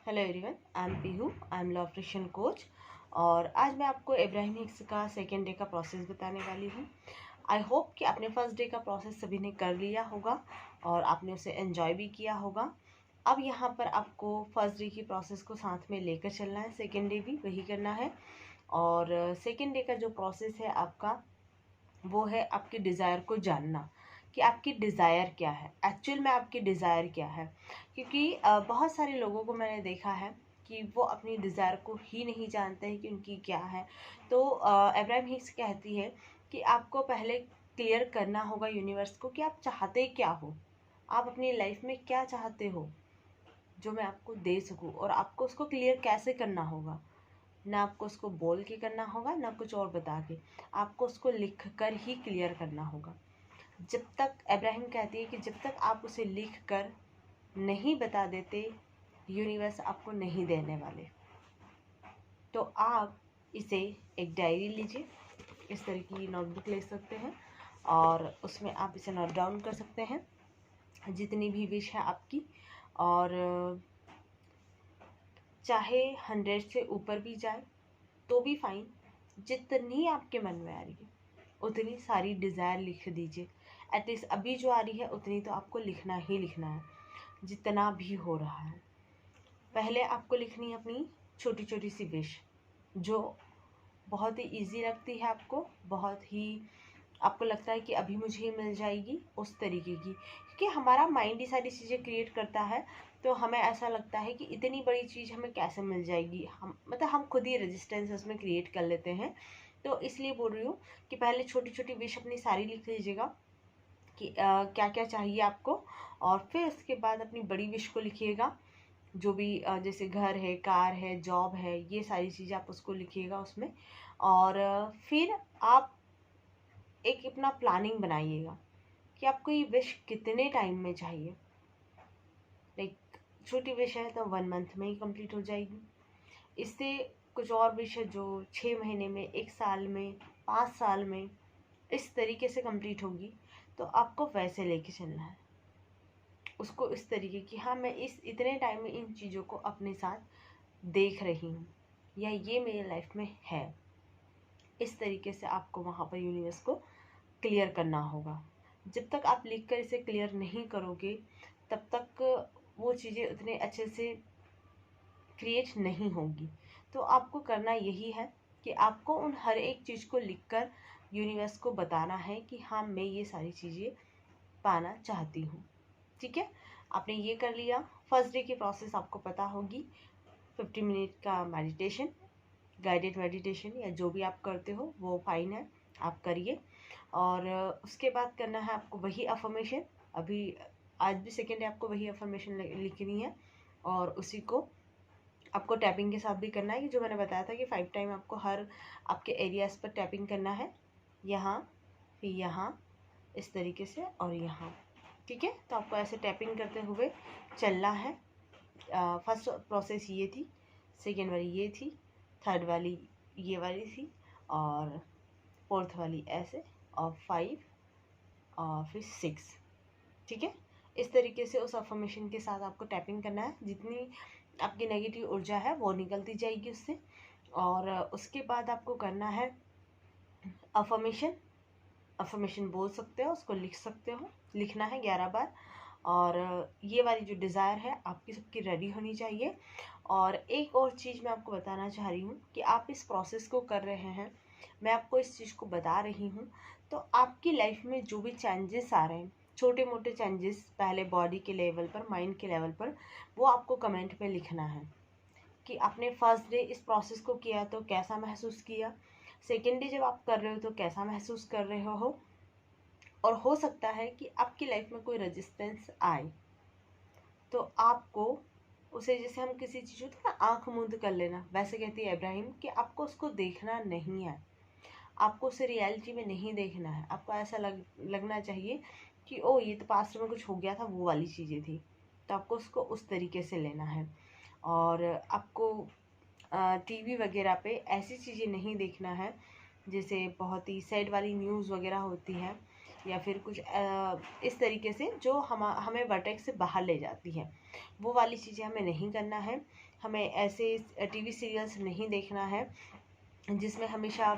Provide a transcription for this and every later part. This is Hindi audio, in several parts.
Hello everyone, I am Pihu, I am law of attraction coach. और आज मैं आपको इब्राहिम हिक्स का सेकेंड डे का प्रोसेस बताने वाली हूँ। आई होप कि आपने फर्स्ट डे का प्रोसेस सभी ने कर लिया होगा और आपने उसे एंजॉय भी किया होगा। अब यहाँ पर आपको फर्स्ट डे की प्रोसेस को साथ में लेकर चलना है, सेकेंड डे भी वही करना है। और सेकेंड डे का जो प्रोसेस है आपका, वो है आपके डिज़ायर को जानना कि आपकी डिज़ायर क्या है, एक्चुअल में आपकी डिज़ायर क्या है। क्योंकि बहुत सारे लोगों को मैंने देखा है कि वो अपनी डिज़ायर को ही नहीं जानते हैं कि उनकी क्या है। तो अब्राहम हिक्स कहती है कि आपको पहले क्लियर करना होगा यूनिवर्स को कि आप चाहते क्या हो, आप अपनी लाइफ में क्या चाहते हो जो मैं आपको दे सकूं। और आपको उसको क्लियर कैसे करना होगा, ना आपको उसको बोल के करना होगा ना कुछ और बता के, आपको उसको लिख कर ही क्लियर करना होगा। जब तक अब्राहम कहती है कि जब तक आप उसे लिख कर नहीं बता देते, यूनिवर्स आपको नहीं देने वाले। तो आप इसे एक डायरी लीजिए, इस तरह की नोटबुक ले सकते हैं और उसमें आप इसे नोट डाउन कर सकते हैं जितनी भी विश है आपकी। और चाहे 100 से ऊपर भी जाए तो भी फाइन, जितनी आपके मन में आ रही है उतनी सारी डिज़ायर लिख दीजिए। एटलीस्ट अभी जो आ रही है उतनी तो आपको लिखना ही लिखना है, जितना भी हो रहा है। पहले आपको लिखनी है अपनी छोटी छोटी सी विश, जो बहुत ही इजी लगती है आपको, बहुत ही आपको लगता है कि अभी मुझे ये मिल जाएगी, उस तरीके की। क्योंकि हमारा माइंड ही सारी चीज़ें क्रिएट करता है, तो हमें ऐसा लगता है कि इतनी बड़ी चीज़ हमें कैसे मिल जाएगी, हम मतलब हम खुद ही रेजिस्टेंस उसमें क्रिएट कर लेते हैं। तो इसलिए बोल रही हूँ कि पहले छोटी छोटी विश अपनी सारी लिख लीजिएगा कि क्या क्या चाहिए आपको। और फिर उसके बाद अपनी बड़ी विश को लिखिएगा, जो भी जैसे घर है, कार है, जॉब है, ये सारी चीज़ें आप उसको लिखिएगा उसमें। और फिर आप एक अपना प्लानिंग बनाइएगा कि आपको ये विश कितने टाइम में चाहिए। लाइक छोटी विश है तो 1 मंथ में ही कंप्लीट हो जाएगी। इससे कुछ और विश है जो 6 महीने में, 1 साल में, 5 साल में इस तरीके से कंप्लीट होगी। तो आपको वैसे लेके चलना है उसको, इस तरीके की, हाँ मैं इस इतने टाइम में इन चीज़ों को अपने साथ देख रही हूँ या ये मेरी लाइफ में है। इस तरीके से आपको वहाँ पर यूनिवर्स को क्लियर करना होगा। जब तक आप लिख कर इसे क्लियर नहीं करोगे तब तक वो चीज़ें उतने अच्छे से क्रिएट नहीं होगी। तो आपको करना यही है कि आपको उन हर एक चीज़ को लिखकर यूनिवर्स को बताना है कि हाँ मैं ये सारी चीज़ें पाना चाहती हूँ। ठीक है, आपने ये कर लिया। फर्स्ट डे की प्रोसेस आपको पता होगी। 50 मिनट का मेडिटेशन, गाइडेड मेडिटेशन या जो भी आप करते हो वो फाइन है, आप करिए। और उसके बाद करना है आपको वही अफर्मेशन। अभी आज भी सेकेंड डे आपको वही अफर्मेशन लिखनी है और उसी को आपको टैपिंग के साथ भी करना है, कि जो मैंने बताया था कि 5 टाइम आपको हर आपके एरियाज पर टैपिंग करना है, यहाँ, फिर यहाँ, इस तरीके से और यहाँ। ठीक है, तो आपको ऐसे टैपिंग करते हुए चलना है। फर्स्ट प्रोसेस ये थी, सेकेंड वाली ये थी, थर्ड वाली ये वाली थी, और फोर्थ वाली ऐसे, और 5 और फिर 6। ठीक है, इस तरीके से उस अफर्मेशन के साथ आपको टैपिंग करना है। जितनी आपकी नेगेटिव ऊर्जा है वो निकलती जाएगी उससे। और उसके बाद आपको करना है अफर्मेशन। अफर्मेशन बोल सकते हो, उसको लिख सकते हो, लिखना है 11 बार। और ये वाली जो डिज़ायर है आपकी सबकी रेडी होनी चाहिए। और एक और चीज़ मैं आपको बताना चाह रही हूँ कि आप इस प्रोसेस को कर रहे हैं, मैं आपको इस चीज़ को बता रही हूँ, तो आपकी लाइफ में जो भी चेंजेस आ रहे हैं, छोटे मोटे चेंजेस, पहले बॉडी के लेवल पर, माइंड के लेवल पर, वो आपको कमेंट में लिखना है कि आपने फर्स्ट डे इस प्रोसेस को किया तो कैसा महसूस किया, सेकेंड डे जब आप कर रहे हो तो कैसा महसूस कर रहे हो। और हो सकता है कि आपकी लाइफ में कोई रेजिस्टेंस आए तो आपको उसे, जैसे हम किसी चीज़ होती है ना आंख मूंद कर लेना, वैसे कहती है इब्राहिम कि आपको उसको देखना नहीं है, आपको उसे रियलिटी में नहीं देखना है। आपको ऐसा लगना चाहिए कि ओ ये तो पास्ट में कुछ हो गया था, वो वाली चीज़ें थी। तो आपको उसको उस तरीके से लेना है। और आपको टीवी वगैरह पे ऐसी चीज़ें नहीं देखना है, जैसे बहुत ही सैड वाली न्यूज़ वगैरह होती है, या फिर कुछ इस तरीके से जो हमें वर्टेक्स से बाहर ले जाती है, वो वाली चीज़ें हमें नहीं करना है। हमें ऐसे टीवी सीरियल्स नहीं देखना है जिसमें हमेशा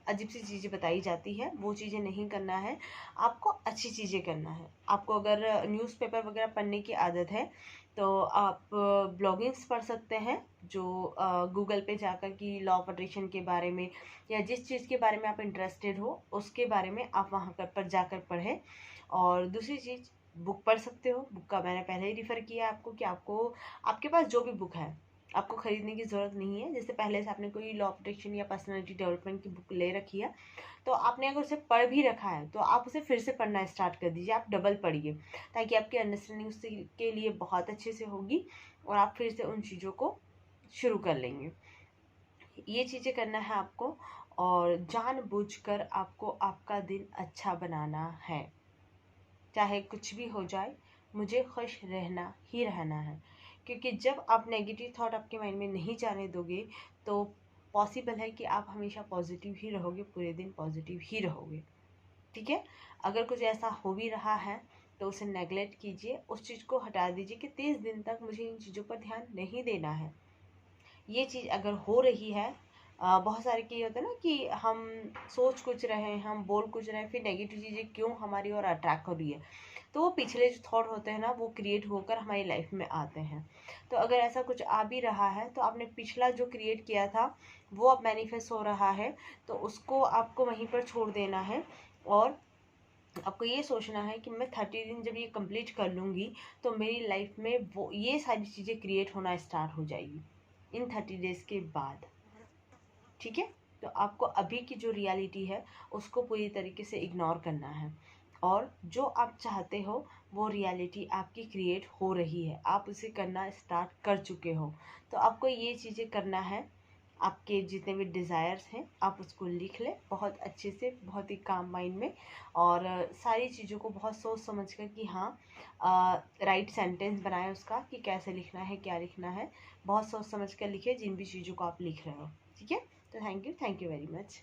अजीब सी चीज़ें बताई जाती है, वो चीज़ें नहीं करना है। आपको अच्छी चीज़ें करना है। आपको अगर न्यूज़पेपर वगैरह पढ़ने की आदत है तो आप ब्लॉगिंग्स पढ़ सकते हैं, जो गूगल पे जाकर कि लॉ ऑफ अट्रैक्शन के बारे में या जिस चीज़ के बारे में आप इंटरेस्टेड हो उसके बारे में आप वहाँ पर जाकर पढ़ें। और दूसरी चीज़, बुक पढ़ सकते हो। बुक का मैंने पहले ही रिफ़र किया आपको कि आपको आपके पास जो भी बुक है आपको खरीदने की ज़रूरत नहीं है। जैसे पहले से आपने कोई लॉ ऑफ अट्रैक्शन या पर्सनालिटी डेवलपमेंट की बुक ले रखी है तो आपने अगर उसे पढ़ भी रखा है तो आप उसे फिर से पढ़ना स्टार्ट कर दीजिए, आप डबल पढ़िए, ताकि आपकी अंडरस्टैंडिंग उसके के लिए बहुत अच्छे से होगी और आप फिर से उन चीज़ों को शुरू कर लेंगे। ये चीज़ें करना है आपको, और जानबूझकर आपको आपका दिन अच्छा बनाना है। चाहे कुछ भी हो जाए, मुझे खुश रहना ही रहना है। क्योंकि जब आप नेगेटिव थॉट आपके माइंड में नहीं जाने दोगे तो पॉसिबल है कि आप हमेशा पॉजिटिव ही रहोगे, पूरे दिन पॉजिटिव ही रहोगे। ठीक है। अगर कुछ ऐसा हो भी रहा है तो उसे नेगलेक्ट कीजिए, उस चीज़ को हटा दीजिए कि 30 दिन तक मुझे इन चीज़ों पर ध्यान नहीं देना है। ये चीज़ अगर हो रही है, बहुत सारे की होता है ना कि हम सोच कुछ रहे हैं, हम बोल कुछ रहे हैं, फिर नेगेटिव चीज़ें क्यों हमारी ओर अट्रैक्ट हो रही है, तो वो पिछले जो थॉट होते हैं ना वो क्रिएट होकर हमारी लाइफ में आते हैं। तो अगर ऐसा कुछ आ भी रहा है तो आपने पिछला जो क्रिएट किया था वो अब मैनिफेस्ट हो रहा है, तो उसको आपको वहीं पर छोड़ देना है। और आपको ये सोचना है कि मैं 30 दिन जब ये कंप्लीट कर लूँगी तो मेरी लाइफ में वो ये सारी चीज़ें क्रिएट होना स्टार्ट हो जाएगी इन 30 डेज़ के बाद। ठीक है। तो आपको अभी की जो रियलिटी है उसको पूरी तरीके से इग्नोर करना है, और जो आप चाहते हो वो रियलिटी आपकी क्रिएट हो रही है, आप उसे करना स्टार्ट कर चुके हो। तो आपको ये चीज़ें करना है। आपके जितने भी डिज़ायर्स हैं आप उसको लिख लें बहुत अच्छे से, बहुत ही काम माइंड में, और सारी चीज़ों को बहुत सोच समझ कर कि हाँ राइट सेंटेंस बनाए उसका कि कैसे लिखना है, क्या लिखना है। बहुत सोच समझ कर लिखे जिन भी चीज़ों को आप लिख रहे हो। ठीक है। तो थैंक यू वेरी मच।